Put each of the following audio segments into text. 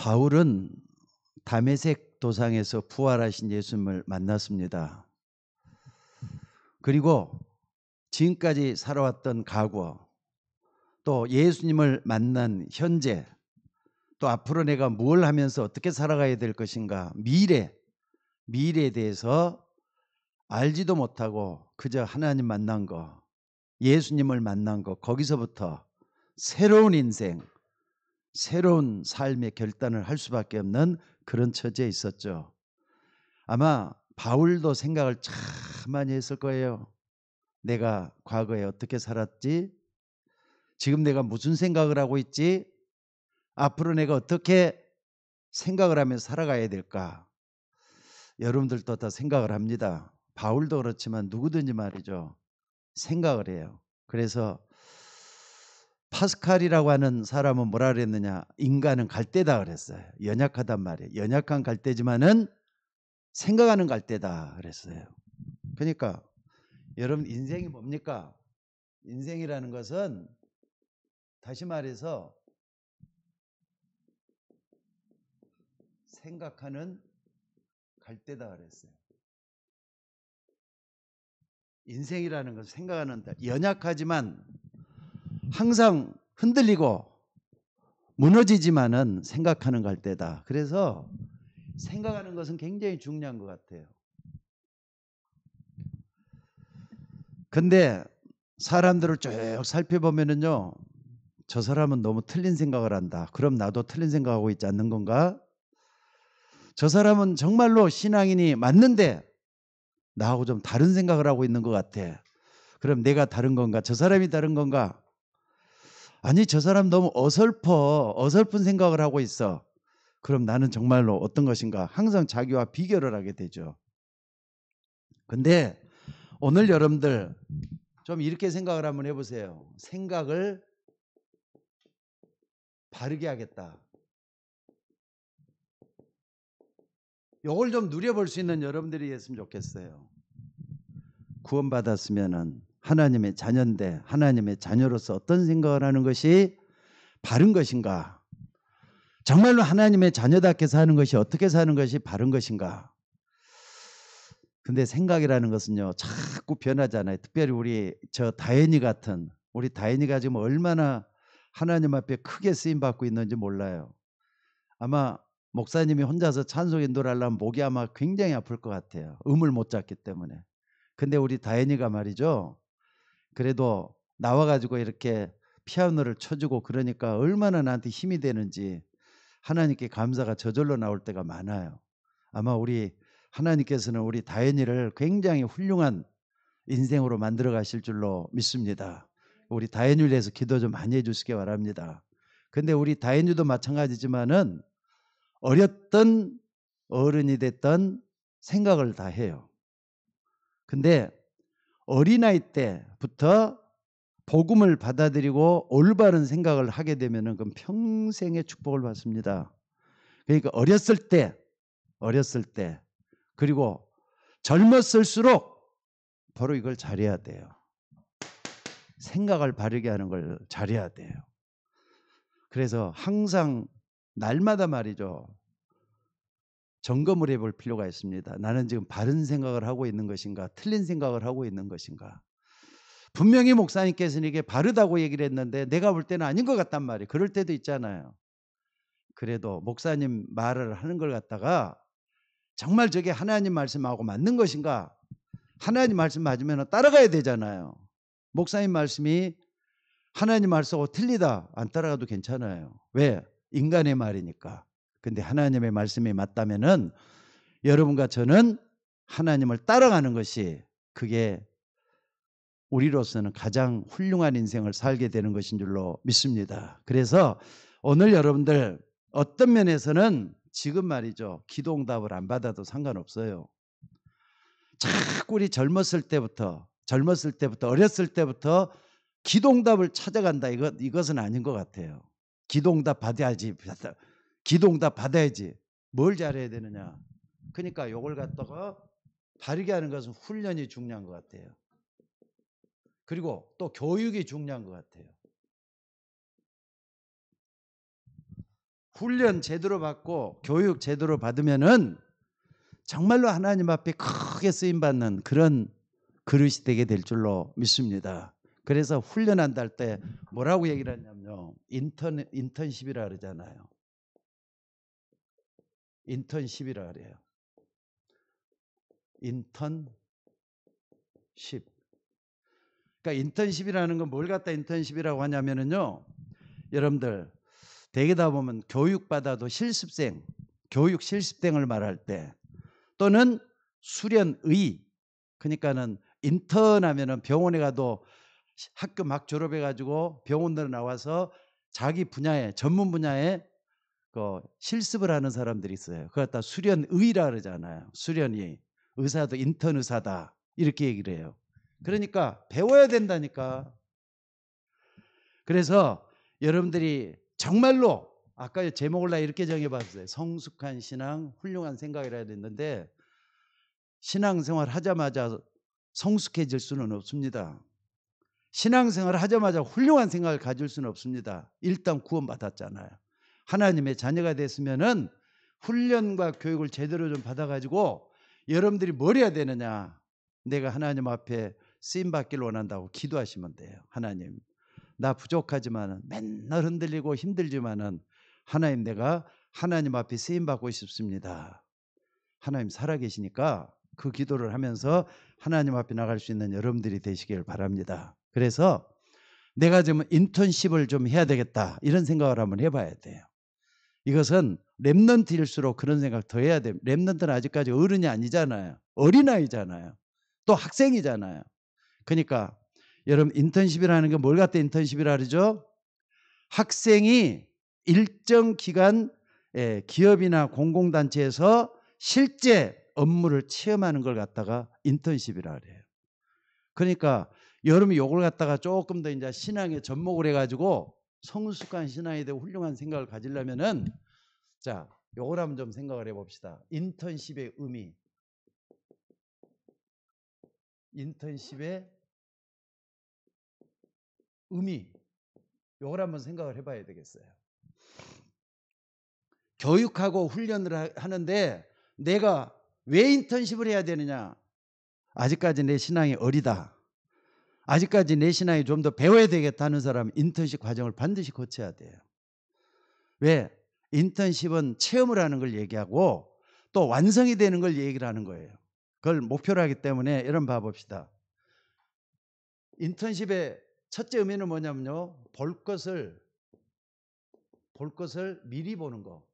바울은 다메섹 도상에서 부활하신 예수님을 만났습니다. 그리고 지금까지 살아왔던 과거, 또 예수님을 만난 현재, 또 앞으로 내가 뭘 하면서 어떻게 살아가야 될 것인가, 미래에 대해서 알지도 못하고 그저 하나님 만난 거, 예수님을 만난 거, 거기서부터 새로운 인생, 새로운 삶의 결단을 할 수밖에 없는 그런 처지에 있었죠. 아마 바울도 생각을 참 많이 했을 거예요. 내가 과거에 어떻게 살았지? 지금 내가 무슨 생각을 하고 있지? 앞으로 내가 어떻게 생각을 하며 살아가야 될까? 여러분들도 다 생각을 합니다. 바울도 그렇지만 누구든지 말이죠. 생각을 해요. 그래서 파스칼이라고 하는 사람은 뭐라 그랬느냐? 인간은 갈대다 그랬어요. 연약하단 말이에요. 연약한 갈대지만은 생각하는 갈대다 그랬어요. 그러니까 여러분 인생이 뭡니까? 인생이라는 것은 다시 말해서 생각하는 갈대다 그랬어요. 인생이라는 것은 생각하는 데 연약하지만 항상 흔들리고 무너지지만은 생각하는 갈대다. 그래서 생각하는 것은 굉장히 중요한 것 같아요. 근데 사람들을 쭉 살펴보면은요, 저 사람은 너무 틀린 생각을 한다. 그럼 나도 틀린 생각하고 있지 않는 건가? 저 사람은 정말로 신앙인이 맞는데 나하고 좀 다른 생각을 하고 있는 것 같아. 그럼 내가 다른 건가? 저 사람이 다른 건가? 아니, 저 사람 너무 어설픈 생각을 하고 있어. 그럼 나는 정말로 어떤 것인가? 항상 자기와 비교를 하게 되죠. 근데 오늘 여러분들 좀 이렇게 생각을 한번 해보세요. 생각을 바르게 하겠다. 이걸 좀 누려볼 수 있는 여러분들이 됐으면 좋겠어요. 구원받았으면은 하나님의 자녀인데 하나님의 자녀로서 어떤 생각을 하는 것이 바른 것인가? 정말로 하나님의 자녀답게 사는 것이 어떻게 사는 것이 바른 것인가? 근데 생각이라는 것은요, 자꾸 변하잖아요. 특별히 우리 다현이가 지금 얼마나 하나님 앞에 크게 쓰임 받고 있는지 몰라요. 아마 목사님이 혼자서 찬송 인도를 하려면 목이 아마 굉장히 아플 것 같아요. 음을 못 잡기 때문에. 근데 우리 다현이가 말이죠, 그래도 나와가지고 이렇게 피아노를 쳐주고 그러니까 얼마나 나한테 힘이 되는지 하나님께 감사가 저절로 나올 때가 많아요. 아마 우리 하나님께서는 우리 다현이를 굉장히 훌륭한 인생으로 만들어 가실 줄로 믿습니다. 우리 다현이를 위해서 기도 좀 많이 해주시기 바랍니다. 근데 우리 다현이도 마찬가지지만은 어렸던 어른이 됐던 생각을 다 해요. 근데 어린아이 때부터 복음을 받아들이고 올바른 생각을 하게 되면은 그건 평생의 축복을 받습니다. 그러니까 어렸을 때 그리고 젊었을수록 바로 이걸 잘해야 돼요. 생각을 바르게 하는 걸 잘해야 돼요. 그래서 항상 날마다 말이죠, 점검을 해볼 필요가 있습니다. 나는 지금 바른 생각을 하고 있는 것인가, 틀린 생각을 하고 있는 것인가. 분명히 목사님께서는 이게 바르다고 얘기를 했는데 내가 볼 때는 아닌 것 같단 말이에요. 그럴 때도 있잖아요. 그래도 목사님 말을 하는 걸 갖다가 정말 저게 하나님 말씀하고 맞는 것인가? 하나님 말씀 맞으면 따라가야 되잖아요. 목사님 말씀이 하나님 말씀하고 틀리다, 안 따라가도 괜찮아요. 왜? 인간의 말이니까. 근데 하나님의 말씀이 맞다면은 여러분과 저는 하나님을 따라가는 것이, 그게 우리로서는 가장 훌륭한 인생을 살게 되는 것인 줄로 믿습니다. 그래서 오늘 여러분들 어떤 면에서는 지금 말이죠, 기도응답을 안 받아도 상관없어요. 자꾸 우리 어렸을 때부터 기도응답을 찾아간다, 이것은 아닌 것 같아요. 기도응답 받아야지. 뭘 잘해야 되느냐? 그러니까 이걸 갖다가 바르게 하는 것은 훈련이 중요한 것 같아요. 그리고 또 교육이 중요한 것 같아요. 훈련 제대로 받고 교육 제대로 받으면은 정말로 하나님 앞에 크게 쓰임 받는 그런 그릇이 되게 될 줄로 믿습니다. 그래서 훈련한다 할 때 뭐라고 얘기를 하냐면요. 인턴십이라 그러잖아요. 인턴십이라 그래요. 인턴십. 그러니까 인턴십이라는 건 뭘 갖다 인턴십이라고 하냐면요. 여러분들 대개다 보면 교육받아도 실습생, 교육 실습생을 말할 때 또는 수련의, 그러니까는 인턴 하면은 병원에 가도 학교 막 졸업해 가지고 병원으로 나와서 자기 분야에 전문 분야에 그 실습을 하는 사람들이 있어요. 그걸 갖다 수련의라 그러잖아요. 수련의. 의사도 인턴 의사다. 이렇게 얘기를 해요. 그러니까 배워야 된다니까. 그래서 여러분들이 정말로 아까 제목을 나 이렇게 정해봤어요. 성숙한 신앙, 훌륭한 생각이라 했는데 신앙생활 하자마자 성숙해질 수는 없습니다. 신앙생활 하자마자 훌륭한 생각을 가질 수는 없습니다. 일단 구원받았잖아요. 하나님의 자녀가 됐으면은 훈련과 교육을 제대로 좀 받아가지고 여러분들이 뭘 해야 되느냐. 내가 하나님 앞에 쓰임받기를 원한다고 기도하시면 돼요. 하나님, 나 부족하지만은 맨날 흔들리고 힘들지만은 하나님, 내가 하나님 앞에 쓰임받고 싶습니다. 하나님 살아계시니까 그 기도를 하면서 하나님 앞에 나갈 수 있는 여러분들이 되시길 바랍니다. 그래서 내가 좀 인턴십을 좀 해야 되겠다 이런 생각을 한번 해봐야 돼요. 이것은 랩넌트일수록 그런 생각 더 해야 돼요. 랩넌트는 아직까지 어른이 아니잖아요. 어린아이잖아요. 또 학생이잖아요. 그러니까 여러분 인턴십이라는 게 뭘 갖다 인턴십이라 그러죠? 학생이 일정 기간 기업이나 공공단체에서 실제 업무를 체험하는 걸 갖다가 인턴십이라 그래요. 그러니까 여러분이 요걸 갖다가 조금 더 이제 신앙에 접목을 해가지고 성숙한 신앙에 대해 훌륭한 생각을 가지려면은 자, 요걸 한번 좀 생각을 해봅시다. 인턴십의 의미. 인턴십의 의미. 요걸 한번 생각을 해봐야 되겠어요. 교육하고 훈련을 하는데 내가 왜 인턴십을 해야 되느냐? 아직까지 내 신앙이 어리다. 아직까지 내 신앙이 좀 더 배워야 되겠다는 사람은 인턴십 과정을 반드시 거쳐야 돼요. 왜? 인턴십은 체험을 하는 걸 얘기하고 또 완성이 되는 걸 얘기를 하는 거예요. 그걸 목표로 하기 때문에 여러분 봐봅시다. 인턴십의 첫째 의미는 뭐냐면요. 볼 것을 미리 보는 거.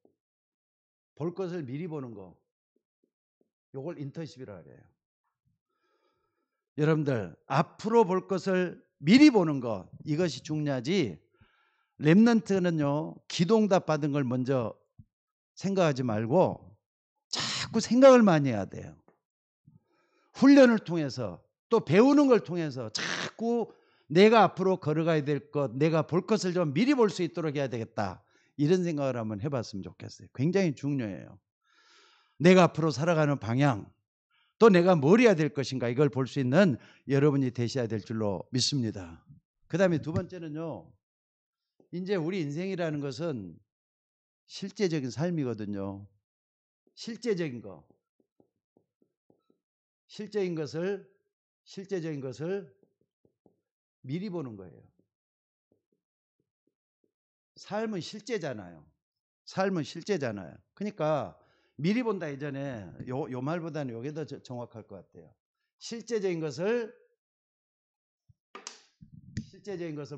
볼 것을 미리 보는 거. 요걸 인턴십이라 그래요. 여러분들 앞으로 볼 것을 미리 보는 것, 이것이 중요하지. 랩넌트는요 기도응답 받은 걸 먼저 생각하지 말고 자꾸 생각을 많이 해야 돼요. 훈련을 통해서 또 배우는 걸 통해서 자꾸 내가 앞으로 걸어가야 될 것, 내가 볼 것을 좀 미리 볼 수 있도록 해야 되겠다. 이런 생각을 한번 해봤으면 좋겠어요. 굉장히 중요해요. 내가 앞으로 살아가는 방향, 또 내가 뭘 해야 될 것인가, 이걸 볼 수 있는 여러분이 되셔야 될 줄로 믿습니다. 그 다음에 두 번째는요. 이제 우리 인생이라는 것은 실제적인 삶이거든요. 실제적인 거. 실제적인 것을 미리 보는 거예요. 삶은 실제잖아요. 삶은 실제잖아요. 그러니까 미리 본다 이전에 요 말보다는 요게 더 정확할 것 같아요. 실제적인 것을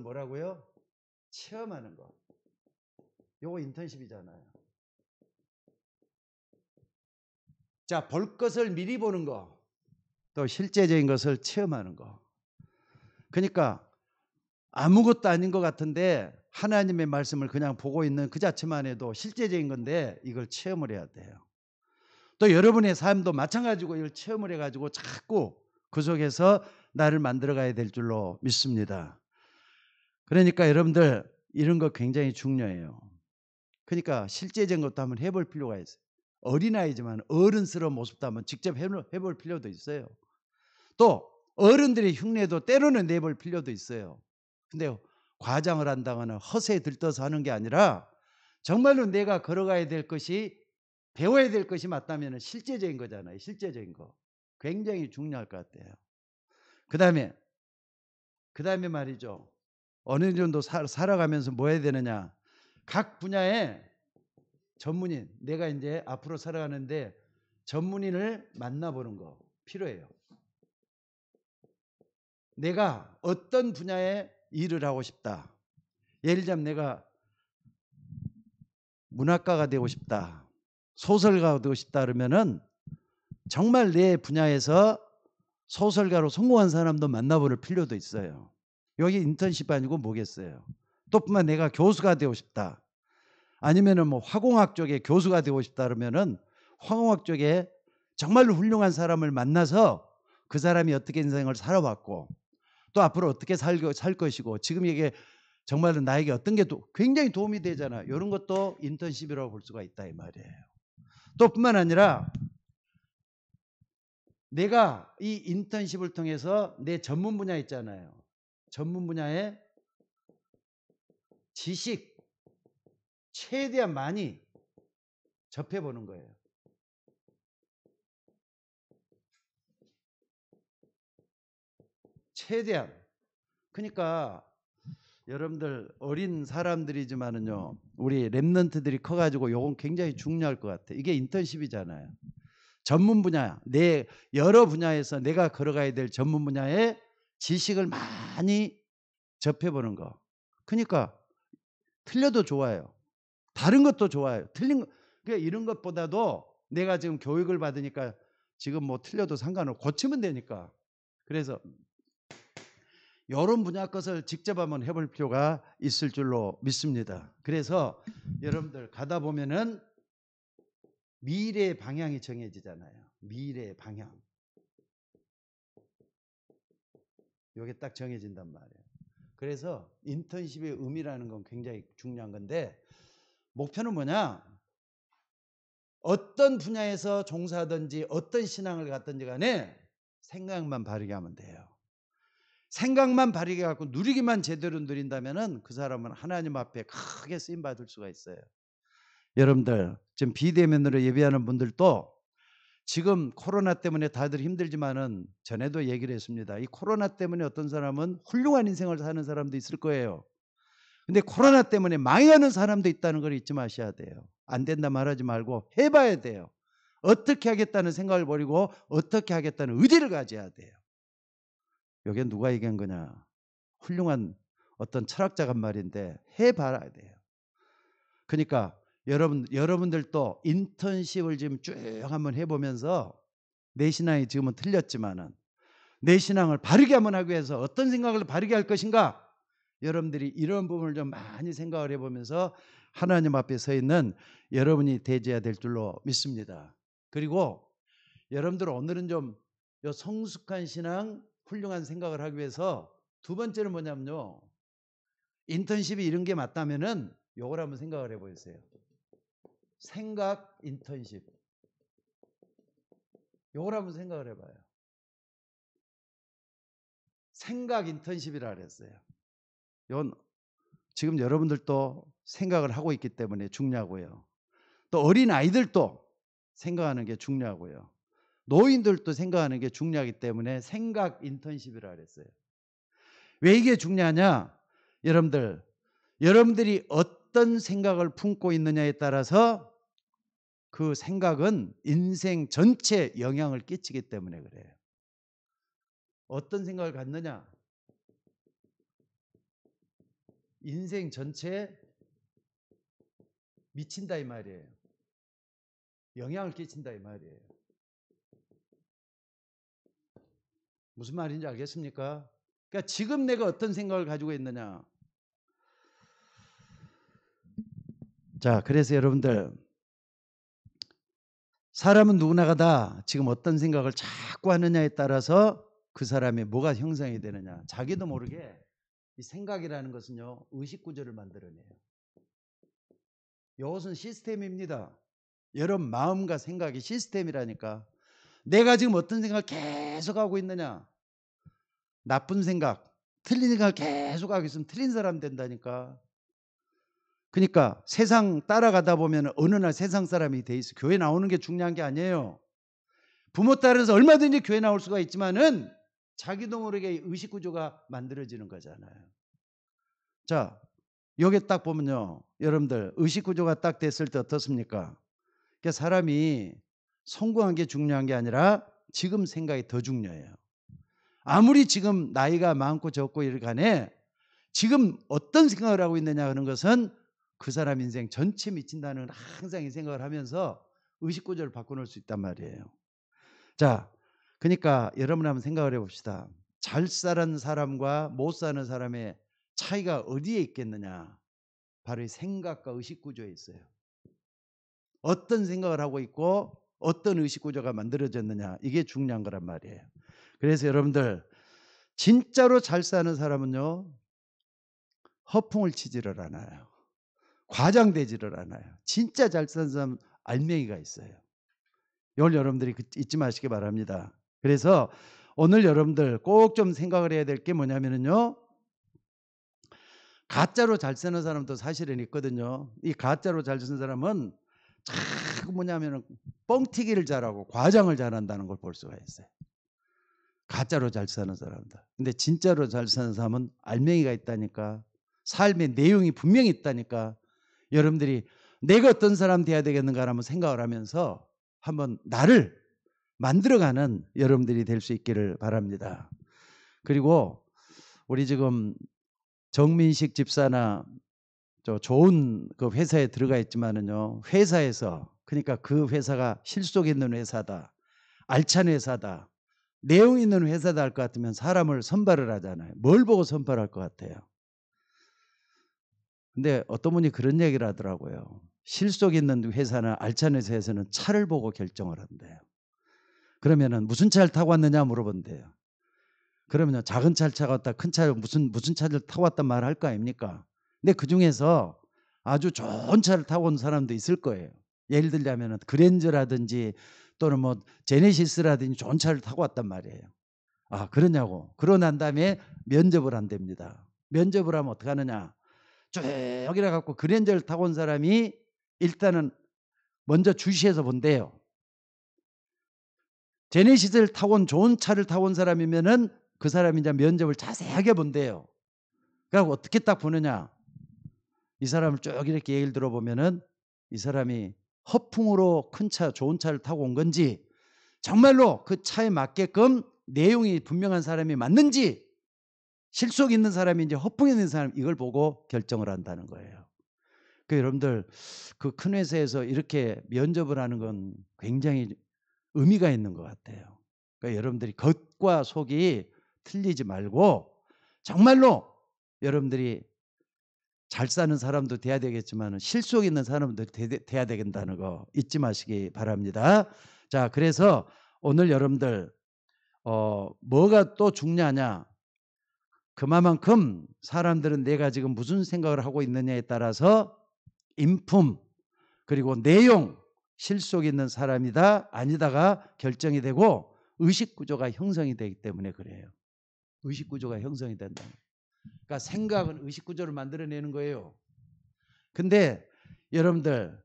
뭐라고요? 체험하는 거. 요거 인턴십이잖아요. 자, 볼 것을 미리 보는 거. 또 실제적인 것을 체험하는 거. 그러니까 아무것도 아닌 것 같은데 하나님의 말씀을 그냥 보고 있는 그 자체만 해도 실제적인 건데 이걸 체험을 해야 돼요. 또 여러분의 삶도 마찬가지고 이걸 체험을 해가지고 자꾸 그 속에서 나를 만들어가야 될 줄로 믿습니다. 그러니까 여러분들 이런 거 굉장히 중요해요. 그러니까 실제적인 것도 한번 해볼 필요가 있어요. 어린아이지만 어른스러운 모습도 한번 직접 해볼 필요도 있어요. 또 어른들의 흉내도 때로는 내볼 필요도 있어요. 근데 과장을 한다거나 허세에 들떠서 하는 게 아니라 정말로 내가 걸어가야 될 것이, 배워야 될 것이 맞다면 실제적인 거잖아요. 실제적인 거. 굉장히 중요할 것 같아요. 그 다음에 말이죠. 어느 정도 살아가면서 뭐 해야 되느냐. 각 분야의 전문인, 내가 이제 앞으로 살아가는데 전문인을 만나보는 거 필요해요. 내가 어떤 분야에 일을 하고 싶다. 예를 들자면 내가 문학가가 되고 싶다. 소설가가 되고 싶다 그러면은 정말 내 분야에서 소설가로 성공한 사람도 만나볼 필요도 있어요. 여기 인턴십 아니고 뭐겠어요. 또 뿐만 내가 교수가 되고 싶다. 아니면은 뭐 화공학 쪽에 교수가 되고 싶다 그러면은 화공학 쪽에 정말로 훌륭한 사람을 만나서 그 사람이 어떻게 인생을 살아왔고 또 앞으로 어떻게 살 것이고 지금 이게 정말로 나에게 어떤 게 굉장히 도움이 되잖아. 이런 것도 인턴십이라고 볼 수가 있다 이 말이에요. 또 뿐만 아니라 내가 이 인턴십을 통해서 내 전문 분야 있잖아요. 전문 분야의 지식 최대한 많이 접해보는 거예요. 최대한. 그러니까 여러분들 어린 사람들이지만은요, 우리 랩런트들이 커가지고 요건 굉장히 중요할 것 같아요. 이게 인턴십이잖아요. 전문 분야, 내 여러 분야에서 내가 걸어가야 될 전문 분야의 지식을 많이 접해보는 거. 그러니까 틀려도 좋아요. 다른 것도 좋아요. 틀린 거, 그러니까 이런 것보다도 내가 지금 교육을 받으니까 지금 뭐 틀려도 상관없고 고치면 되니까. 그래서 이런 분야 것을 직접 한번 해볼 필요가 있을 줄로 믿습니다. 그래서 여러분들 가다 보면은 미래의 방향이 정해지잖아요. 미래의 방향. 이게 딱 정해진단 말이에요. 그래서 인턴십의 의미라는 건 굉장히 중요한 건데 목표는 뭐냐? 어떤 분야에서 종사하든지 어떤 신앙을 갖든지 간에 생각만 바르게 하면 돼요. 생각만 바르게 갖고 누리기만 제대로 누린다면은 그 사람은 하나님 앞에 크게 쓰임 받을 수가 있어요. 여러분들 지금 비대면으로 예배하는 분들도 지금 코로나 때문에 다들 힘들지만은 전에도 얘기를 했습니다. 이 코로나 때문에 어떤 사람은 훌륭한 인생을 사는 사람도 있을 거예요. 근데 코로나 때문에 망해가는 사람도 있다는 걸 잊지 마셔야 돼요. 안 된다 말하지 말고 해봐야 돼요. 어떻게 하겠다는 생각을 버리고 어떻게 하겠다는 의지를 가져야 돼요. 이게 누가 얘기한 거냐? 훌륭한 어떤 철학자가 말인데 해봐야 돼요. 그러니까 여러분들도 인턴십을 지금 쭉 한번 해보면서 내 신앙이 지금은 틀렸지만은 내 신앙을 바르게 한번 하기 위해서 어떤 생각을 바르게 할 것인가? 여러분들이 이런 부분을 좀 많이 생각을 해보면서 하나님 앞에 서 있는 여러분이 되어야 될 줄로 믿습니다. 그리고 여러분들 오늘은 좀 성숙한 신앙, 훌륭한 생각을 하기 위해서 두 번째는 뭐냐면요. 인턴십이 이런 게 맞다면은 요걸 한번 생각을 해보세요. 생각 인턴십. 요걸 한번 생각을 해봐요. 생각 인턴십이라 그랬어요. 이건 지금 여러분들도 생각을 하고 있기 때문에 중요하고요. 또 어린 아이들도 생각하는 게 중요하고요. 노인들도 생각하는 게 중요하기 때문에 생각 인턴십이라 그랬어요. 왜 이게 중요하냐? 여러분들이 어떤 생각을 품고 있느냐에 따라서 그 생각은 인생 전체에 영향을 끼치기 때문에 그래요. 어떤 생각을 갖느냐? 인생 전체에 미친다 이 말이에요. 영향을 끼친다 이 말이에요. 무슨 말인지 알겠습니까? 그러니까 지금 내가 어떤 생각을 가지고 있느냐. 자, 그래서 여러분들 사람은 누구나가 다 지금 어떤 생각을 자꾸 하느냐에 따라서 그 사람의 뭐가 형성이 되느냐. 자기도 모르게 이 생각이라는 것은요. 의식구조를 만들어내요. 이것은 시스템입니다. 여러분 마음과 생각이 시스템이라니까. 내가 지금 어떤 생각을 계속 하고 있느냐. 나쁜 생각, 틀린 생각을 계속 하고 있으면 틀린 사람 된다니까. 그러니까 세상 따라가다 보면 어느 날 세상 사람이 돼 있어. 교회 나오는 게 중요한 게 아니에요. 부모 따라서 얼마든지 교회 나올 수가 있지만은 자기도 모르게 의식 구조가 만들어지는 거잖아요. 자, 여기 딱 보면요. 여러분들 의식 구조가 딱 됐을 때 어떻습니까? 그러니까 사람이 성공한 게 중요한 게 아니라 지금 생각이 더 중요해요. 아무리 지금 나이가 많고 적고 이를 간에 지금 어떤 생각을 하고 있느냐 하는 것은 그 사람 인생 전체 미친다는 항상 이 생각을 하면서 의식 구조를 바꿔놓을 수 있단 말이에요. 자, 그러니까 여러분 한번 생각을 해봅시다. 잘 사는 사람과 못 사는 사람의 차이가 어디에 있겠느냐? 바로 이 생각과 의식 구조에 있어요. 어떤 생각을 하고 있고 어떤 의식 구조가 만들어졌느냐, 이게 중요한 거란 말이에요. 그래서 여러분들 진짜로 잘 사는 사람은요, 허풍을 치지를 않아요. 과장되지를 않아요. 진짜 잘 사는 사람은 알맹이가 있어요. 이걸 여러분들이 잊지 마시기 바랍니다. 그래서 오늘 여러분들 꼭 좀 생각을 해야 될 게 뭐냐면요, 가짜로 잘 사는 사람도 사실은 있거든요. 이 가짜로 잘 사는 사람은 자꾸 뭐냐면 뻥튀기를 잘하고 과장을 잘한다는 걸 볼 수가 있어요. 가짜로 잘 사는 사람들. 근데 진짜로 잘 사는 사람은 알맹이가 있다니까. 삶의 내용이 분명히 있다니까. 여러분들이 내가 어떤 사람 돼야 되겠는가 한번 생각을 하면서 한번 나를 만들어가는 여러분들이 될 수 있기를 바랍니다. 그리고 우리 지금 정민식 집사나 좋은 그 회사에 들어가 있지만은요, 회사에서, 그러니까 그 회사가 실속 있는 회사다, 알찬 회사다, 내용 있는 회사다 할 것 같으면 사람을 선발을 하잖아요. 뭘 보고 선발할 것 같아요? 근데 어떤 분이 그런 얘기를 하더라고요. 실속 있는 회사나 알찬 회사에서는 차를 보고 결정을 한대요. 그러면은 무슨 차를 타고 왔느냐 물어본대요. 그러면요, 작은 차를 타고 왔다, 큰 차 무슨 차를 타고 왔단 말을 할 거 아닙니까? 근데 그 중에서 아주 좋은 차를 타고 온 사람도 있을 거예요. 예를 들자면은 그랜저라든지 또는 뭐 제네시스라든지 좋은 차를 타고 왔단 말이에요. 아, 그러냐고. 그러고 난 다음에 면접을 한답니다. 면접을 하면 어떻게 하느냐? 쭉 이래 갖고 그랜저를 타고 온 사람이 일단은 먼저 주시해서 본대요. 제네시스를 타고 온 좋은 차를 타고 온 사람이면은 그 사람이 이제 면접을 자세하게 본대요. 그리고 어떻게 딱 보느냐? 이 사람을 쭉 이렇게 얘기를 들어보면은 이 사람이 허풍으로 큰 차, 좋은 차를 타고 온 건지, 정말로 그 차에 맞게끔 내용이 분명한 사람이 맞는지, 실속 있는 사람인지 허풍 있는 사람, 이걸 보고 결정을 한다는 거예요. 그 여러분들 그 큰 회사에서 이렇게 면접을 하는 건 굉장히 의미가 있는 것 같아요. 그러니까 여러분들이 겉과 속이 틀리지 말고 정말로 여러분들이 잘 사는 사람도 돼야 되겠지만 실속 있는 사람도 돼야 되겠다는 거 잊지 마시기 바랍니다. 자, 그래서 오늘 여러분들 뭐가 또 중요하냐? 그만큼 사람들은 내가 지금 무슨 생각을 하고 있느냐에 따라서 인품 그리고 내용, 실속 있는 사람이다 아니다가 결정이 되고 의식 구조가 형성이 되기 때문에 그래요. 의식 구조가 형성이 된다. 그러니까 생각은 의식 구조를 만들어내는 거예요. 근데 여러분들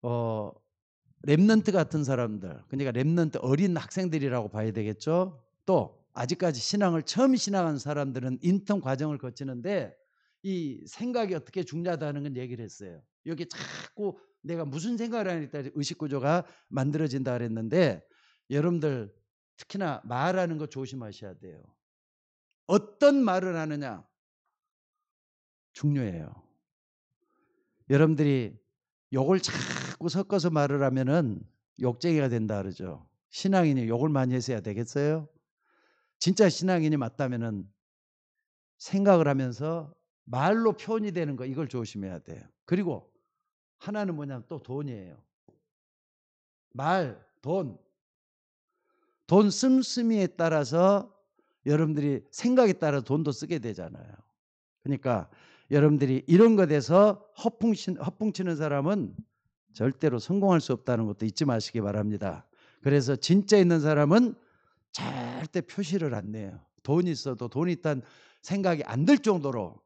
랩넌트 같은 사람들, 그러니까 랩넌트 어린 학생들이라고 봐야 되겠죠. 또 아직까지 신앙을 처음 신앙한 사람들은 인턴 과정을 거치는데 이 생각이 어떻게 중요하다는 건 얘기를 했어요. 여기 자꾸 내가 무슨 생각을 하니까 의식 구조가 만들어진다 그랬는데 여러분들 특히나 말하는 거 조심하셔야 돼요. 어떤 말을 하느냐 중요해요. 여러분들이 욕을 자꾸 섞어서 말을 하면은 욕쟁이가 된다 그러죠. 신앙인이 욕을 많이 해서야 되겠어요? 진짜 신앙인이 맞다면은 생각을 하면서 말로 표현이 되는 거, 이걸 조심해야 돼요. 그리고 하나는 뭐냐면 또 돈이에요. 말, 돈 씀씀이에 따라서 여러분들이 생각에 따라 돈도 쓰게 되잖아요. 그러니까 여러분들이 이런 것에서 허풍치는 사람은 절대로 성공할 수 없다는 것도 잊지 마시기 바랍니다. 그래서 진짜 있는 사람은 절대 표시를 안 내요. 돈이 있어도 돈이 있다는 생각이 안 들 정도로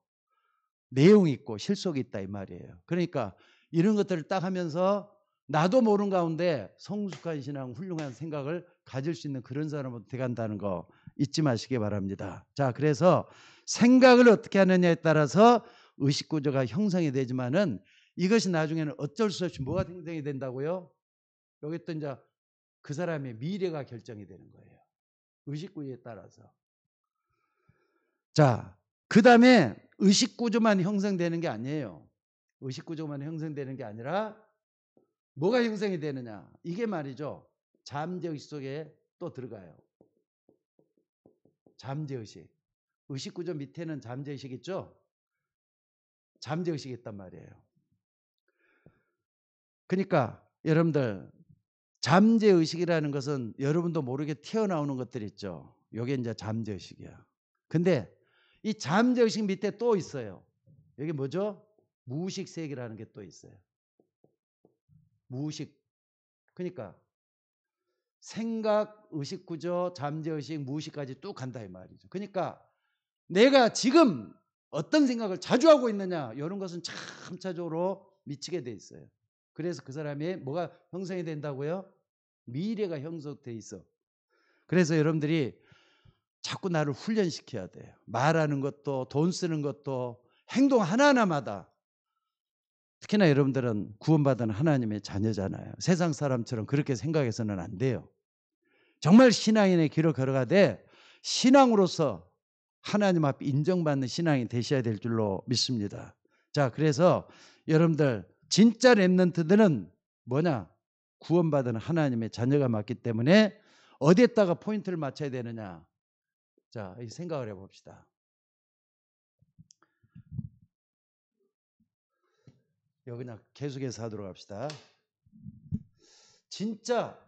내용이 있고 실속이 있다 이 말이에요. 그러니까 이런 것들을 딱 하면서 나도 모르는 가운데 성숙한 신앙, 훌륭한 생각을 가질 수 있는 그런 사람으로 돼간다는 거 잊지 마시기 바랍니다. 자, 그래서 생각을 어떻게 하느냐에 따라서 의식구조가 형성이 되지만은 이것이 나중에는 어쩔 수 없이 뭐가 형성이 된다고요? 여기 또 이제 그 사람의 미래가 결정이 되는 거예요. 의식구조에 따라서. 자, 그 다음에 의식구조만 형성되는 게 아니에요. 의식구조만 형성되는 게 아니라 뭐가 형성이 되느냐. 이게 말이죠. 잠재의식 속에 또 들어가요. 잠재의식. 의식구조 밑에는 잠재의식 있죠? 잠재의식이 있단 말이에요. 그러니까 여러분들 잠재의식이라는 것은 여러분도 모르게 튀어나오는 것들 있죠. 이게 이제 잠재의식이야. 근데 이 잠재의식 밑에 또 있어요. 여기 뭐죠? 무의식세계라는 게 또 있어요. 무의식. 그러니까 생각, 의식구조, 잠재의식, 무의식까지 뚝 간다 이 말이죠. 그러니까 내가 지금 어떤 생각을 자주 하고 있느냐 이런 것은 참차적으로 미치게 돼 있어요. 그래서 그 사람이 뭐가 형성이 된다고요? 미래가 형성돼 있어. 그래서 여러분들이 자꾸 나를 훈련시켜야 돼요. 말하는 것도 돈 쓰는 것도 행동 하나하나마다. 특히나 여러분들은 구원받은 하나님의 자녀잖아요. 세상 사람처럼 그렇게 생각해서는 안 돼요. 정말 신앙인의 길을 걸어가되 신앙으로서 하나님 앞에 인정받는 신앙이 되셔야 될 줄로 믿습니다. 자, 그래서 여러분들 진짜 렘넌트들은 뭐냐? 구원받은 하나님의 자녀가 맞기 때문에 어디에다가 포인트를 맞춰야 되느냐? 자, 생각을 해봅시다. 여기 그냥 계속해서 하도록 합시다. 진짜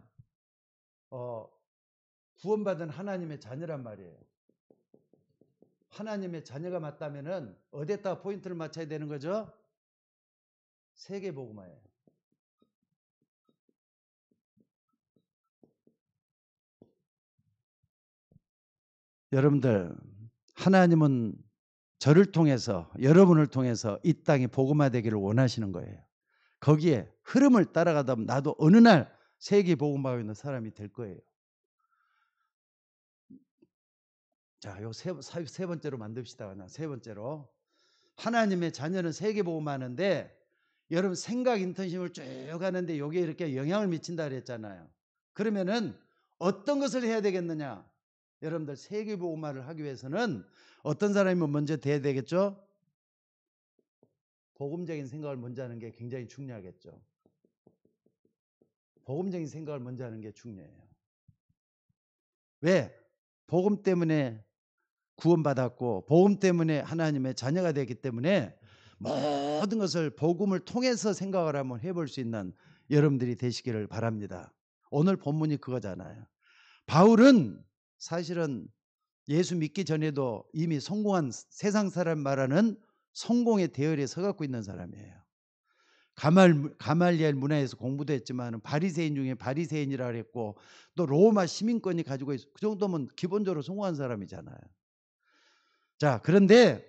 구원받은 하나님의 자녀란 말이에요. 하나님의 자녀가 맞다면은 어디에다가 포인트를 맞춰야 되는 거죠? 세계복음화예요. 여러분들 하나님은 저를 통해서 여러분을 통해서 이 땅이 복음화되기를 원하시는 거예요. 거기에 흐름을 따라가다 보면 나도 어느 날 세계 복음화하고 있는 사람이 될 거예요. 자, 요 세 번째로 만듭시다. 세 번째로 하나님의 자녀는 세계 복음화하는데 여러분 생각 인턴십을 쭉 하는데 여기에 이렇게 영향을 미친다 그랬잖아요. 그러면은 어떤 것을 해야 되겠느냐? 여러분들 세계 복음화를 하기 위해서는 어떤 사람이 먼저 돼야 되겠죠? 복음적인 생각을 먼저 하는 게 굉장히 중요하겠죠. 복음적인 생각을 먼저 하는 게 중요해요. 왜? 복음 때문에 구원받았고 복음 때문에 하나님의 자녀가 되기 때문에 모든 것을 복음을 통해서 생각을 한번 해볼 수 있는 여러분들이 되시기를 바랍니다. 오늘 본문이 그거잖아요. 바울은 사실은 예수 믿기 전에도 이미 성공한 세상 사람 말하는 성공의 대열에 서갖고 있는 사람이에요. 가말리엘 문화에서 공부도 했지만 바리새인 중에 바리새인이라 그랬고 또 로마 시민권이 가지고 있어. 그 정도면 기본적으로 성공한 사람이잖아요. 자, 그런데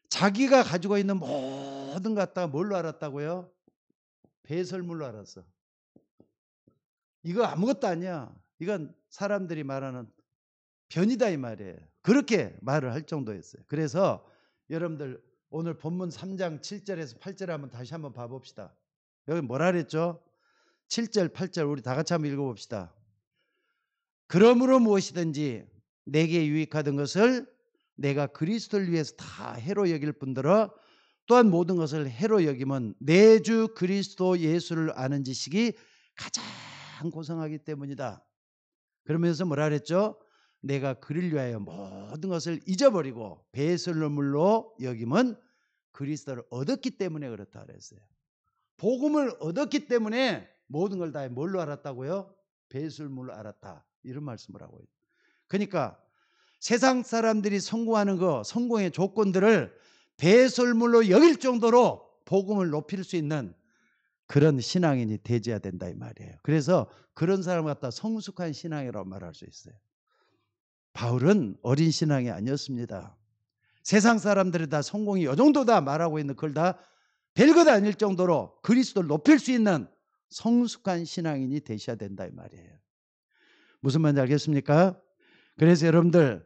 자기가 가지고 있는 모든 것 갖다가 뭘로 알았다고요? 배설물로 알았어. 이거 아무것도 아니야. 이건 사람들이 말하는 변이다 이 말이에요. 그렇게 말을 할 정도였어요. 그래서 여러분들 오늘 본문 3장 7절에서 8절 한번 다시 한번 봐봅시다. 여기 뭐라 그랬죠? 7절 8절 우리 다 같이 한번 읽어봅시다. 그러므로 무엇이든지 내게 유익하던 것을 내가 그리스도를 위해서 다 해로 여길 뿐더러 또한 모든 것을 해로 여기면 내 주 그리스도 예수를 아는 지식이 가장 고상하기 때문이다. 그러면서 뭐라 그랬죠? 내가 그를 위하여 모든 것을 잊어버리고 배설물로 여기면 그리스도를 얻었기 때문에 그렇다 그랬어요. 복음을 얻었기 때문에 모든 걸 다 뭘로 알았다고요? 배설물로 알았다. 이런 말씀을 하고 있어요. 그러니까 세상 사람들이 성공하는 거, 성공의 조건들을 배설물로 여길 정도로 복음을 높일 수 있는 그런 신앙인이 되어야 된다 이 말이에요. 그래서 그런 사람을 갖다 성숙한 신앙이라고 말할 수 있어요. 바울은 어린 신앙이 아니었습니다. 세상 사람들이 다 성공이 이 정도다 말하고 있는 그걸 다 별것 아닐 정도로 그리스도를 높일 수 있는 성숙한 신앙인이 되셔야 된다 이 말이에요. 무슨 말인지 알겠습니까? 그래서 여러분들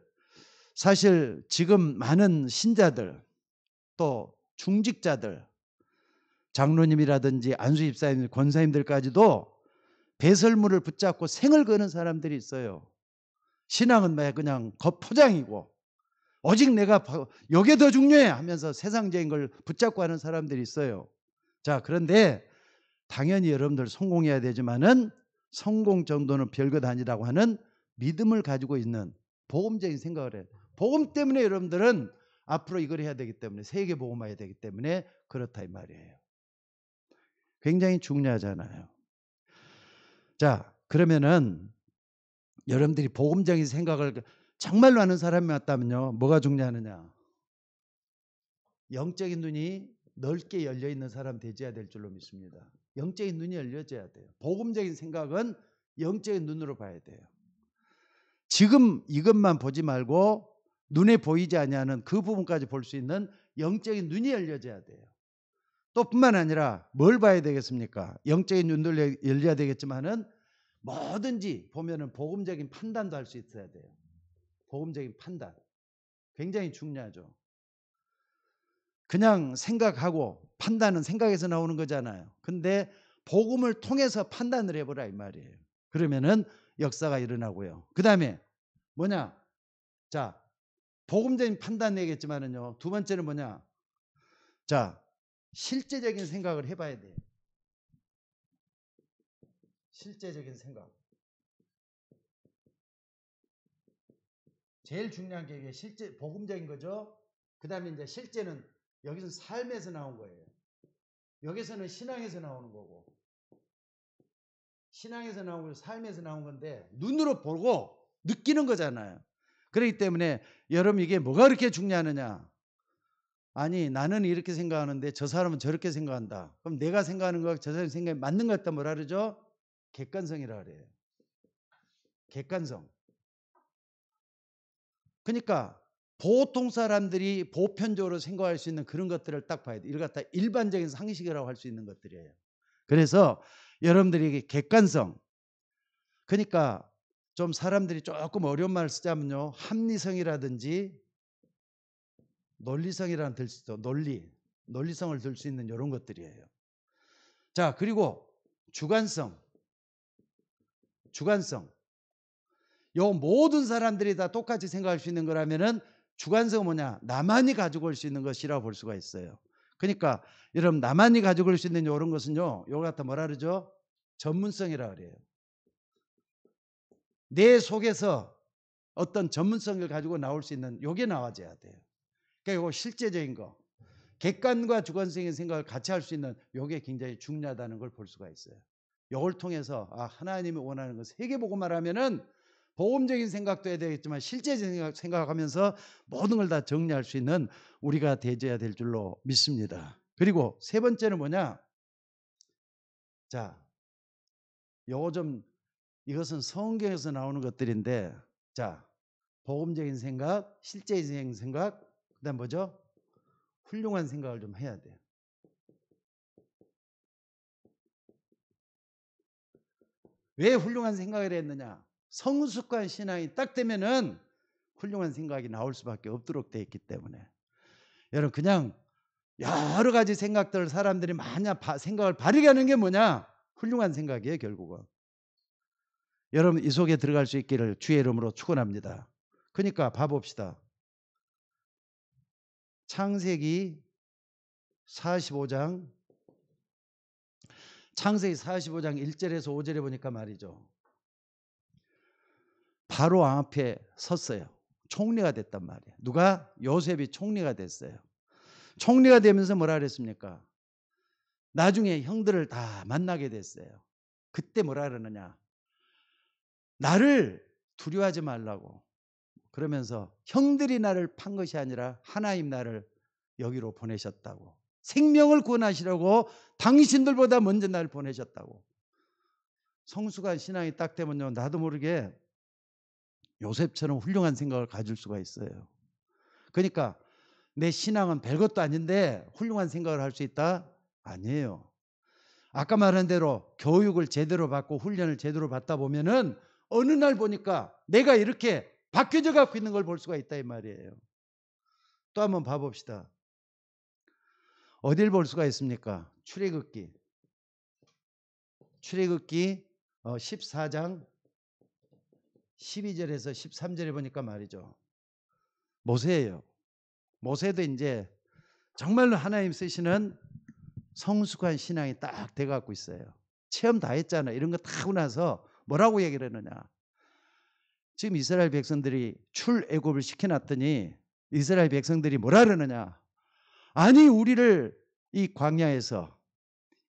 사실 지금 많은 신자들 또 중직자들 장로님이라든지 안수집사님 권사님들까지도 배설물을 붙잡고 생을 거는 사람들이 있어요. 신앙은 그냥 겉포장이고 오직 내가 이게 더 중요해 하면서 세상적인 걸 붙잡고 하는 사람들이 있어요. 자, 그런데 당연히 여러분들 성공해야 되지만은 성공 정도는 별것 아니라고 하는 믿음을 가지고 있는 복음적인 생각을 해요. 복음 때문에 여러분들은 앞으로 이걸 해야 되기 때문에 세계 복음화해야 되기 때문에 그렇다 이 말이에요. 굉장히 중요하잖아요. 자, 그러면은 여러분들이 복음적인 생각을 정말로 하는 사람이 맞다면요, 뭐가 중요하느냐? 영적인 눈이 넓게 열려 있는 사람 되어야 될 줄로 믿습니다. 영적인 눈이 열려져야 돼요. 복음적인 생각은 영적인 눈으로 봐야 돼요. 지금 이것만 보지 말고 눈에 보이지 아니하는 그 부분까지 볼 수 있는 영적인 눈이 열려져야 돼요. 또 뿐만 아니라 뭘 봐야 되겠습니까? 영적인 눈도 열려야 되겠지만은 뭐든지 보면은 복음적인 판단도 할 수 있어야 돼요. 복음적인 판단. 굉장히 중요하죠. 그냥 생각하고 판단은 생각에서 나오는 거잖아요. 근데 복음을 통해서 판단을 해보라 이 말이에요. 그러면은 역사가 일어나고요. 그 다음에 뭐냐? 자, 복음적인 판단 얘기했지만은요. 두 번째는 뭐냐? 자, 실제적인 생각을 해봐야 돼요. 실제적인 생각. 제일 중요한 게 이게 실제 복음적인 거죠. 그 다음에 이제 실제는 여기서 삶에서 나온 거예요. 여기서는 신앙에서 나오는 거고, 신앙에서 나오고 삶에서 나온 건데 눈으로 보고 느끼는 거잖아요. 그렇기 때문에 여러분 이게 뭐가 그렇게 중요하느냐? 아니 나는 이렇게 생각하는데 저 사람은 저렇게 생각한다. 그럼 내가 생각하는 거 저 사람 생각이 맞는 것 같다 뭐라 그러죠? 객관성이라 그래요. 객관성. 그러니까 보통 사람들이 보편적으로 생각할 수 있는 그런 것들을 딱 봐야 돼. 이걸 갖다 일반적인 상식이라고 할 수 있는 것들이에요. 그래서 여러분들이 객관성. 그러니까 좀 사람들이 조금 어려운 말을 쓰자면요. 합리성이라든지 논리성이라는 들 수도 논리성을 들 수 있는 이런 것들이에요. 자, 그리고 주관성. 요 모든 사람들이 다 똑같이 생각할 수 있는 거라면은 주관성은 뭐냐? 나만이 가지고 올 수 있는 것이라고 볼 수가 있어요. 그러니까 여러분 나만이 가지고 올 수 있는 이런 것은요. 요거 갖다 뭐라 그러죠? 전문성이라 그래요. 내 속에서 어떤 전문성을 가지고 나올 수 있는 요게 나와줘야 돼요. 그러니까 요거 실제적인 거. 객관과 주관적인 생각을 같이 할 수 있는 요게 굉장히 중요하다는 걸 볼 수가 있어요. 요걸 통해서 하나님이 원하는 것 세계복음화를 하면은 복음적인 생각도 해야 되겠지만 실제적인 생각하면서 모든 걸 다 정리할 수 있는 우리가 되어야 될 줄로 믿습니다. 그리고 세 번째는 뭐냐? 자, 요거 좀 이것은 성경에서 나오는 것들인데 자, 복음적인 생각, 실제적인 생각, 그다음 뭐죠? 훌륭한 생각을 좀 해야 돼요. 왜 훌륭한 생각을 했느냐? 성숙한 신앙이 딱 되면은 훌륭한 생각이 나올 수밖에 없도록 되어 있기 때문에 여러분 그냥 여러 가지 생각들 사람들이 많이 생각을 바르게 하는 게 뭐냐? 훌륭한 생각이에요 결국은. 여러분 이 속에 들어갈 수 있기를 주의 이름으로 축원합니다. 그러니까 봐봅시다. 창세기 45장 1절에서 5절에 보니까 말이죠. 바로 앞에 섰어요. 총리가 됐단 말이에요. 누가? 요셉이 총리가 됐어요. 총리가 되면서 뭐라 그랬습니까? 나중에 형들을 다 만나게 됐어요. 그때 뭐라 그러느냐? 나를 두려워하지 말라고. 그러면서 형들이 나를 판 것이 아니라 하나님 나를 여기로 보내셨다고. 생명을 구원하시려고 당신들보다 먼저 나를 보내셨다고. 성숙한 신앙이 딱 되면요. 나도 모르게 요셉처럼 훌륭한 생각을 가질 수가 있어요. 그러니까 내 신앙은 별것도 아닌데 훌륭한 생각을 할 수 있다? 아니에요. 아까 말한 대로 교육을 제대로 받고 훈련을 제대로 받다 보면은 어느 날 보니까 내가 이렇게 바뀌어져 갖고 있는 걸 볼 수가 있다 이 말이에요. 또 한번 봐봅시다. 어딜 볼 수가 있습니까? 출애굽기 14장 12절에서 13절에 보니까 말이죠. 모세예요. 모세도 이제 정말로 하나님 쓰시는 성숙한 신앙이 딱 돼갖고 있어요. 체험 다 했잖아. 이런 거 다 하고 나서 뭐라고 얘기를 하느냐. 지금 이스라엘 백성들이 출애굽을 시켜놨더니 이스라엘 백성들이 뭐라 그러느냐. 아니 우리를 이 광야에서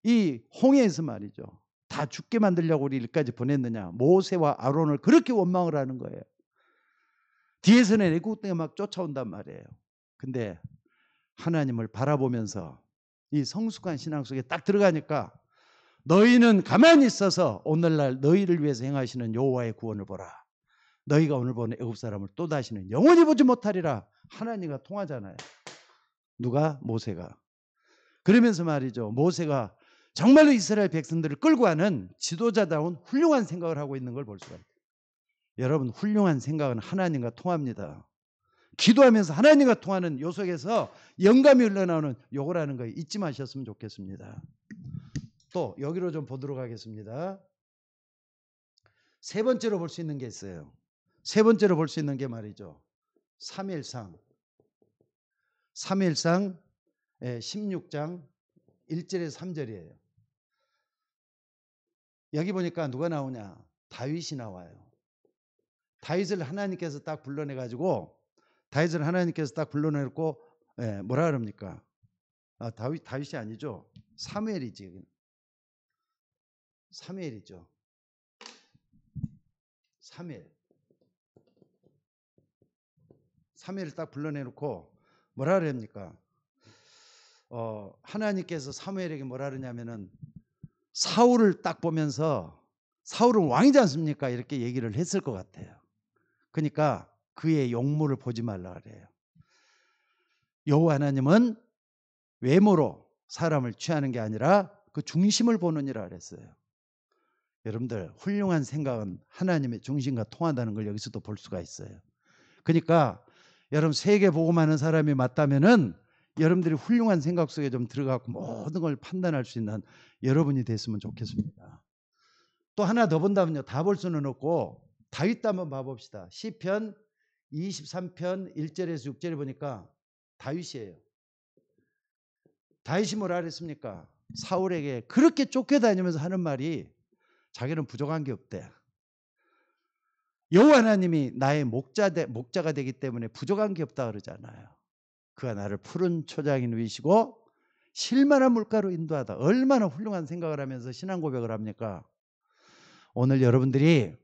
이 홍해에서 말이죠. 다 죽게 만들려고 우리 일까지 보냈느냐. 모세와 아론을 그렇게 원망을 하는 거예요. 뒤에서는 애국대가 막 쫓아온단 말이에요. 근데 하나님을 바라보면서 이 성숙한 신앙 속에 딱 들어가니까 너희는 가만히 있어서 오늘날 너희를 위해서 행하시는 여호와의 구원을 보라. 너희가 오늘 보는 애굽 사람을 또 다시는 영원히 보지 못하리라. 하나님과 통하잖아요. 누가? 모세가. 그러면서 말이죠. 모세가 정말로 이스라엘 백성들을 끌고 가는 지도자다운 훌륭한 생각을 하고 있는 걸 볼 수가 있어요. 여러분 훌륭한 생각은 하나님과 통합니다. 기도하면서 하나님과 통하는 요 속에서 영감이 흘러나오는 요거라는 거 잊지 마셨으면 좋겠습니다. 또 여기로 좀 보도록 하겠습니다. 세 번째로 볼 수 있는 게 있어요. 세 번째로 볼 수 있는 게 말이죠. 사무엘상 16장 1절에서 3절이에요. 여기 보니까 누가 나오냐? 다윗이 나와요. 다윗을 하나님께서 딱 불러내가지고 다윗을 하나님께서 딱 불러내고 뭐라 그럽니까? 다윗이 아니죠. 사무엘이지. 사무엘이죠. 사무엘을 딱 불러내놓고 뭐라 그럽니까? 하나님께서 사무엘에게 뭐라 그러냐면은 사울을 딱 보면서 사울은 왕이지 않습니까? 이렇게 얘기를 했을 것 같아요. 그러니까 그의 용모를 보지 말라 그래요. 여호와 하나님은 외모로 사람을 취하는 게 아니라 그 중심을 보느니라 그랬어요. 여러분들 훌륭한 생각은 하나님의 중심과 통한다는 걸 여기서도 볼 수가 있어요. 그러니까 여러분 세계 복음하는 사람이 맞다면은 여러분들이 훌륭한 생각 속에 좀 들어가고 모든 걸 판단할 수 있는 여러분이 됐으면 좋겠습니다. 또 하나 더 본다면요. 다 볼 수는 없고 다윗도 한번 봐봅시다. 시편 23편 1절에서 6절에 보니까 다윗이에요. 다윗이 뭐라 그랬습니까? 사울에게 그렇게 쫓겨다니면서 하는 말이 자기는 부족한 게 없대. 여호와 하나님이 나의 목자가 되기 때문에 부족한 게 없다 그러잖아요. 그가 나를 푸른 초장인 위시고 실만한 물가로 인도하다. 얼마나 훌륭한 생각을 하면서 신앙 고백을 합니까? 오늘 여러분들이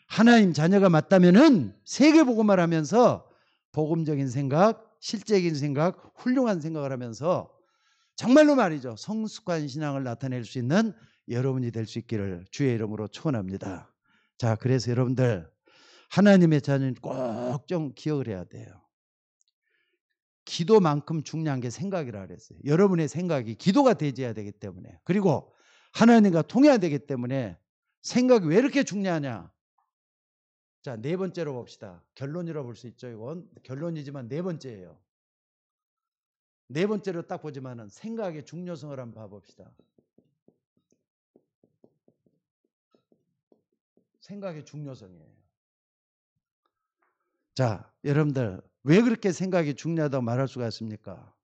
하나님 자녀가 맞다면은 세계 복음을 하면서 복음적인 생각, 실제적인 생각, 훌륭한 생각을 하면서 정말로 말이죠. 성숙한 신앙을 나타낼 수 있는 여러분이 될 수 있기를 주의 이름으로 축원합니다. 자, 그래서 여러분들 하나님의 자녀는 꼭 좀 기억을 해야 돼요. 기도만큼 중요한 게 생각이라 그랬어요. 여러분의 생각이 기도가 되어야 되기 때문에, 그리고 하나님과 통해야 되기 때문에 생각이 왜 이렇게 중요하냐? 자, 네 번째로 봅시다. 결론이라고 볼 수 있죠. 이건 결론이지만 네 번째예요. 네 번째로 딱 보지만은 생각의 중요성을 한번 봐봅시다. 생각의 중요성이에요. 자, 여러분들 왜 그렇게 생각이 중요하다고 말할 수가 있습니까?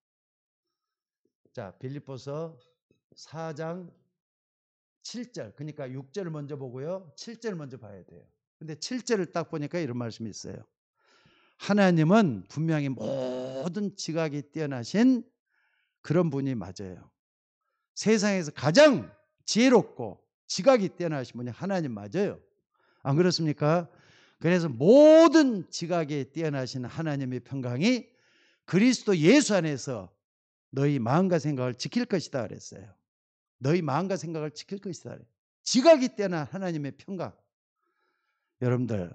자, 빌립보서 4장 7절, 그러니까 6절을 먼저 보고요 7절을 먼저 봐야 돼요. 근데 7절을 딱 보니까 이런 말씀이 있어요. 하나님은 분명히 모든 지각이 뛰어나신 그런 분이 맞아요. 세상에서 가장 지혜롭고 지각이 뛰어나신 분이 하나님 맞아요. 안 그렇습니까? 그래서 모든 지각에 뛰어나신 하나님의 평강이 그리스도 예수 안에서 너희 마음과 생각을 지킬 것이다 그랬어요. 너희 마음과 생각을 지킬 것이다. 지각이 뛰어난 하나님의 평강. 여러분들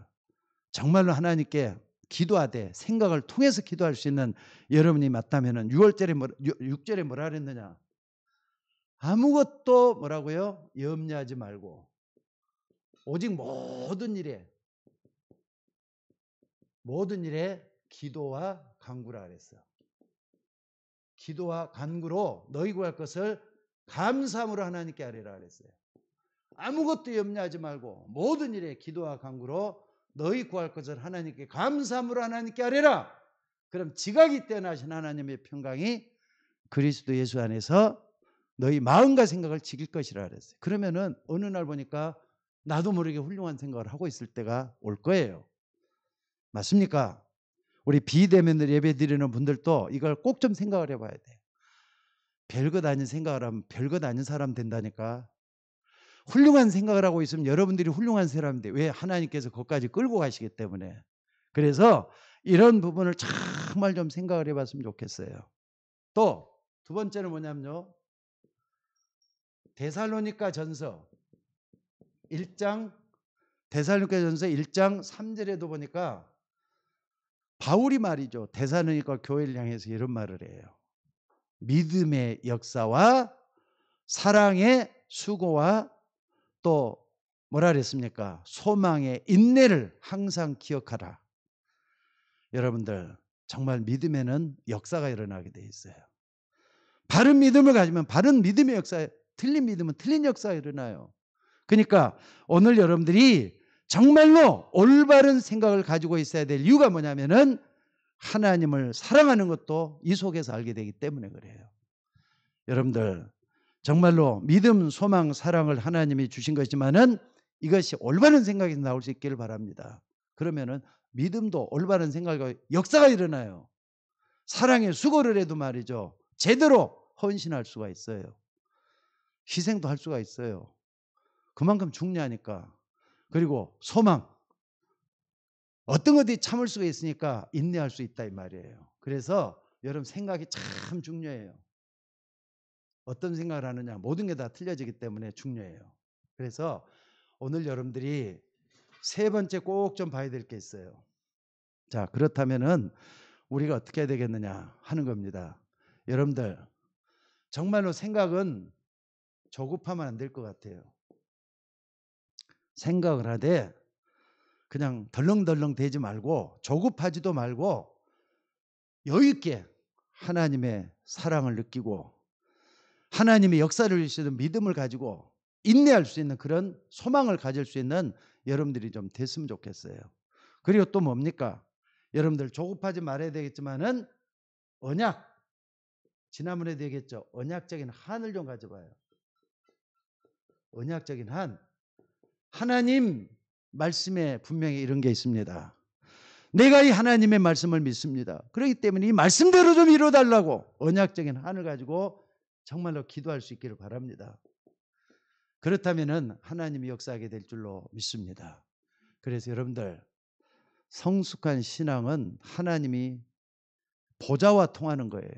정말로 하나님께 기도하되 생각을 통해서 기도할 수 있는 여러분이 맞다면은 6절에 뭐라 그랬느냐? 아무것도 뭐라고요? 염려하지 말고 오직 모든 일에 기도와 간구라 그랬어요. 기도와 간구로 너희 구할 것을 감사함으로 하나님께 아뢰라 그랬어요. 아무것도 염려하지 말고 모든 일에 기도와 간구로 너희 구할 것을 하나님께 감사함으로 하나님께 아뢰라. 그럼 지각이 뛰어나신 하나님의 평강이 그리스도 예수 안에서 너희 마음과 생각을 지킬 것이라 그랬어요. 그러면은 어느 날 보니까 나도 모르게 훌륭한 생각을 하고 있을 때가 올 거예요. 맞습니까? 우리 비대면으로 예배 드리는 분들도 이걸 꼭 좀 생각을 해봐야 돼요. 별것 아닌 생각을 하면 별것 아닌 사람 된다니까. 훌륭한 생각을 하고 있으면 여러분들이 훌륭한 사람인데 왜 하나님께서 거기까지 끌고 가시기 때문에. 그래서 이런 부분을 정말 좀 생각을 해봤으면 좋겠어요. 또 두 번째는 뭐냐면요. 데살로니가 전서 1장 3절에도 보니까 바울이 말이죠. 데살로니가 교회를 향해서 이런 말을 해요. 믿음의 역사와 사랑의 수고와 또 뭐라 그랬습니까? 소망의 인내를 항상 기억하라. 여러분들 정말 믿음에는 역사가 일어나게 돼 있어요. 바른 믿음을 가지면 바른 믿음의 역사에, 틀린 믿음은 틀린 역사가 일어나요. 그러니까 오늘 여러분들이 정말로 올바른 생각을 가지고 있어야 될 이유가 뭐냐면은 하나님을 사랑하는 것도 이 속에서 알게 되기 때문에 그래요. 여러분들 정말로 믿음, 소망, 사랑을 하나님이 주신 것이지만은 이것이 올바른 생각에서 나올 수 있기를 바랍니다. 그러면은 믿음도 올바른 생각과 역사가 일어나요. 사랑의 수고를 해도 말이죠. 제대로 헌신할 수가 있어요. 희생도 할 수가 있어요. 그만큼 중요하니까. 그리고 소망. 어떤 것들이 참을 수가 있으니까 인내할 수 있다 이 말이에요. 그래서 여러분 생각이 참 중요해요. 어떤 생각을 하느냐 모든 게 다 틀려지기 때문에 중요해요. 그래서 오늘 여러분들이 세 번째 꼭 좀 봐야 될 게 있어요. 자, 그렇다면은 우리가 어떻게 해야 되겠느냐 하는 겁니다. 여러분들 정말로 생각은 조급하면 안 될 것 같아요. 생각을 하되 그냥 덜렁덜렁 대지 말고 조급하지도 말고 여유 있게 하나님의 사랑을 느끼고 하나님의 역사를 주시는 믿음을 가지고 인내할 수 있는 그런 소망을 가질 수 있는 여러분들이 좀 됐으면 좋겠어요. 그리고 또 뭡니까? 여러분들 조급하지 말아야 되겠지만은 언약, 지난번에도 얘기했죠. 언약적인 한을 좀 가져봐요. 언약적인 한. 하나님 말씀에 분명히 이런 게 있습니다. 내가 이 하나님의 말씀을 믿습니다. 그렇기 때문에 이 말씀대로 좀 이루어달라고 언약적인 한을 가지고 정말로 기도할 수 있기를 바랍니다. 그렇다면 하나님이 역사하게 될 줄로 믿습니다. 그래서 여러분들 성숙한 신앙은 하나님이 보좌와 통하는 거예요.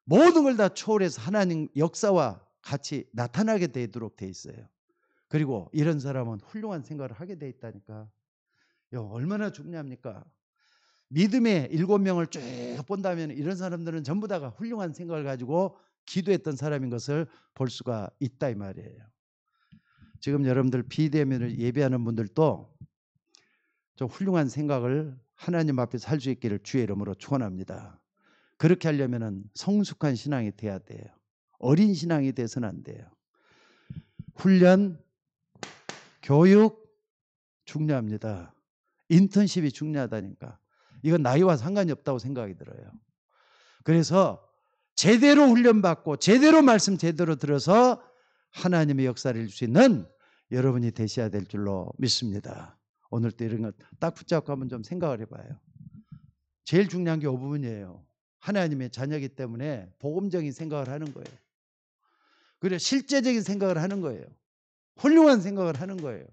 모든 걸 다 초월해서 하나님 역사와 같이 나타나게 되도록 돼 있어요. 그리고 이런 사람은 훌륭한 생각을 하게 돼 있다니까. 얼마나 중요합니까? 믿음의 7명을 쭉 본다면 이런 사람들은 전부 다가 훌륭한 생각을 가지고 기도했던 사람인 것을 볼 수가 있다 이 말이에요. 지금 여러분들 비대면을 예배하는 분들도 좀 훌륭한 생각을 하나님 앞에서 할 수 있기를 주의 이름으로 축원합니다. 그렇게 하려면 성숙한 신앙이 돼야 돼요. 어린 신앙이 돼서는 안 돼요. 훈련, 교육 중요합니다. 인턴십이 중요하다니까. 이건 나이와 상관이 없다고 생각이 들어요. 그래서 제대로 훈련받고 제대로 말씀 제대로 들어서 하나님의 역사를 이룰 수 있는 여러분이 되셔야 될 줄로 믿습니다. 오늘 또 이런 것 딱 붙잡고 한번 좀 생각을 해봐요. 제일 중요한 게 이 부분이에요. 하나님의 자녀이기 때문에 복음적인 생각을 하는 거예요. 그리고 실제적인 생각을 하는 거예요. 훌륭한 생각을 하는 거예요.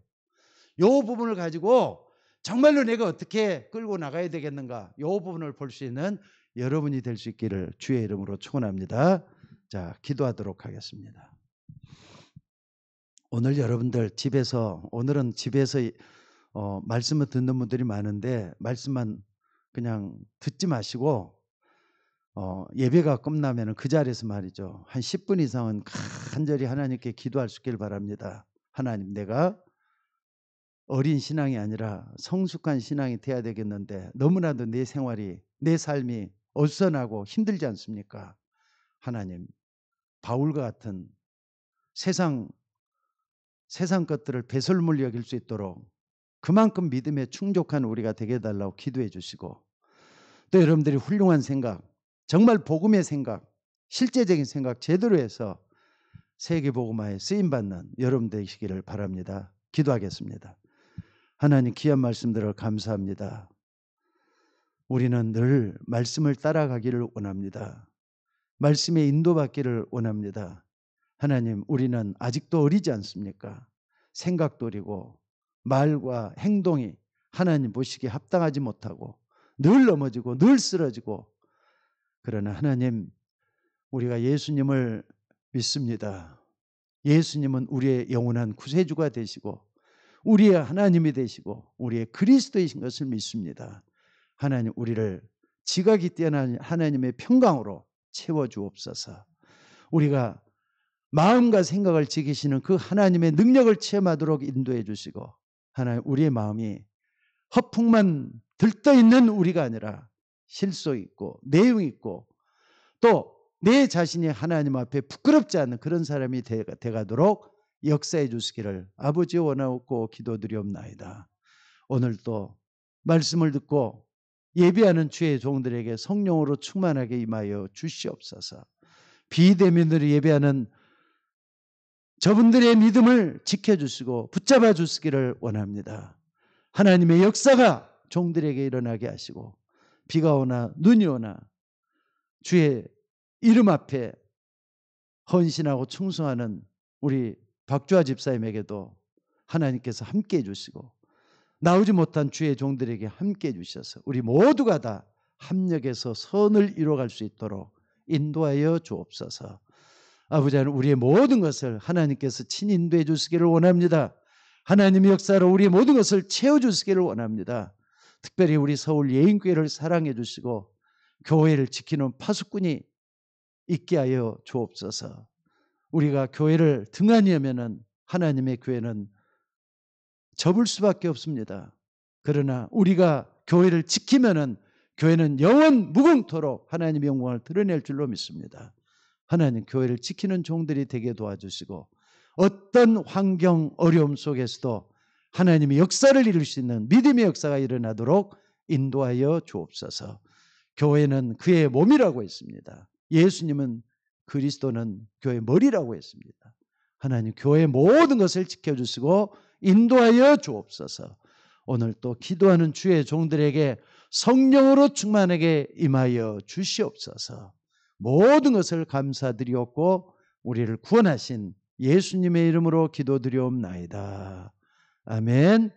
이 부분을 가지고 정말로 내가 어떻게 끌고 나가야 되겠는가, 이 부분을 볼 수 있는 여러분이 될 수 있기를 주의 이름으로 축원합니다. 자, 기도하도록 하겠습니다. 오늘 여러분들 집에서, 오늘은 집에서 말씀을 듣는 분들이 많은데 말씀만 그냥 듣지 마시고 예배가 끝나면 그 자리에서 말이죠. 한 10분 이상은 간절히 하나님께 기도할 수 있길 바랍니다. 하나님, 내가 어린 신앙이 아니라 성숙한 신앙이 돼야 되겠는데 너무나도 내 생활이, 내 삶이 어수선하고 힘들지 않습니까? 하나님, 바울과 같은 세상 것들을 배설물 여길 수 있도록 그만큼 믿음에 충족한 우리가 되게 해달라고 기도해 주시고, 또 여러분들이 훌륭한 생각, 정말 복음의 생각, 실제적인 생각 제대로 해서 세계복음화에 쓰임받는 여러분 되시기를 바랍니다. 기도하겠습니다. 하나님, 귀한 말씀들을 감사합니다. 우리는 늘 말씀을 따라가기를 원합니다. 말씀에 인도받기를 원합니다. 하나님, 우리는 아직도 어리지 않습니까? 생각도 어리고 말과 행동이 하나님 보시기에 합당하지 못하고 늘 넘어지고 늘 쓰러지고, 그러나 하나님, 우리가 예수님을 믿습니다. 예수님은 우리의 영원한 구세주가 되시고 우리의 하나님이 되시고 우리의 그리스도이신 것을 믿습니다. 하나님, 우리를 지각이 뛰어난 하나님의 평강으로 채워주옵소서. 우리가 마음과 생각을 지키시는 그 하나님의 능력을 체험하도록 인도해 주시고, 하나님, 우리의 마음이 허풍만 들떠있는 우리가 아니라 실속 있고 내용 있고 또 내 자신이 하나님 앞에 부끄럽지 않는 그런 사람이 되가도록 역사해 주시기를 아버지 원하옵고 기도드리옵나이다. 오늘도 말씀을 듣고 예배하는 주의 종들에게 성령으로 충만하게 임하여 주시옵소서. 비대면으로 예배하는 저분들의 믿음을 지켜주시고 붙잡아 주시기를 원합니다. 하나님의 역사가 종들에게 일어나게 하시고, 비가 오나 눈이 오나 주의 이름 앞에 헌신하고 충성하는 우리 박주아 집사님에게도 하나님께서 함께해 주시고, 나오지 못한 주의 종들에게 함께해 주셔서 우리 모두가 다 합력해서 선을 이뤄갈 수 있도록 인도하여 주옵소서. 아버지 하나님, 우리의 모든 것을 하나님께서 친인도해 주시기를 원합니다. 하나님의 역사로 우리의 모든 것을 채워주시기를 원합니다. 특별히 우리 서울 예인교회를 사랑해 주시고 교회를 지키는 파수꾼이 있게 하여 주옵소서. 우리가 교회를 등한히 하면은 하나님의 교회는 접을 수밖에 없습니다. 그러나 우리가 교회를 지키면은 교회는 영원 무궁토록 하나님의 영광을 드러낼 줄로 믿습니다. 하나님, 교회를 지키는 종들이 되게 도와주시고 어떤 환경 어려움 속에서도 하나님의 역사를 이룰 수 있는 믿음의 역사가 일어나도록 인도하여 주옵소서. 교회는 그의 몸이라고 했습니다. 예수님은, 그리스도는 교회의 머리라고 했습니다. 하나님, 교회의 모든 것을 지켜주시고 인도하여 주옵소서. 오늘 또 기도하는 주의 종들에게 성령으로 충만하게 임하여 주시옵소서. 모든 것을 감사드리옵고 우리를 구원하신 예수님의 이름으로 기도드리옵나이다. 아멘.